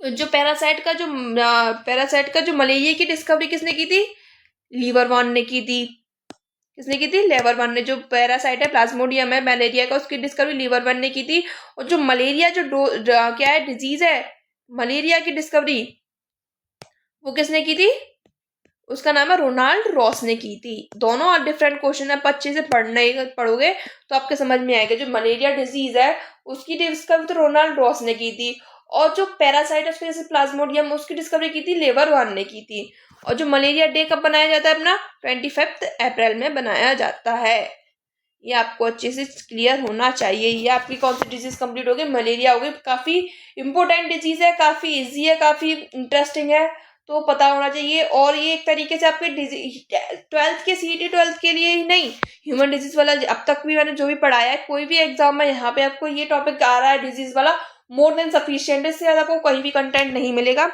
जो पैरासाइट का जो मलेरिया की डिस्कवरी किसने की थी, लीवर वन ने की थी। किसने की थी, लेवर वन ने। जो पैरासाइट है प्लाज्मोडियम है मलेरिया का, उसकी डिस्कवरी लीवर वन ने की थी। और जो मलेरिया क्या है, डिजीज है, मलेरिया की डिस्कवरी वो किसने की थी, उसका नाम है रोनाल्ड रॉस ने की थी। दोनों डिफरेंट क्वेश्चन है, अच्छे से पढ़ोगे तो आपके समझ में आएगा। जो मलेरिया डिजीज है उसकी डिस्कवरी तो रोनाल्ड रॉस ने की थी, और जो पैरासाइट है उसकी जैसे प्लाज्मोडियम, उसकी डिस्कवरी की थी लेवर वन ने की थी। और जो मलेरिया डे कब बनाया जाता है, अपना 25 अप्रैल में बनाया जाता है। ये आपको अच्छे से क्लियर होना चाहिए। ये आपकी कौन सी डिजीज कंप्लीट हो गई, मलेरिया हो गई। काफी इंपॉर्टेंट डिजीज है, काफी इजी है, काफी इंटरेस्टिंग है, तो पता होना चाहिए। और ये एक तरीके से आपके 12th के सीईटी 12th के लिए ही नहीं, ह्यूमन डिजीज वाला अब तक भी मैंने जो भी पढ़ाया है, कोई भी एग्जाम में यहाँ पे आपको ये टॉपिक आ रहा है डिजीज वाला, मोर देन सफिशिएंट। इससे ज्यादा आपको कहीं भी कंटेंट नहीं मिलेगा।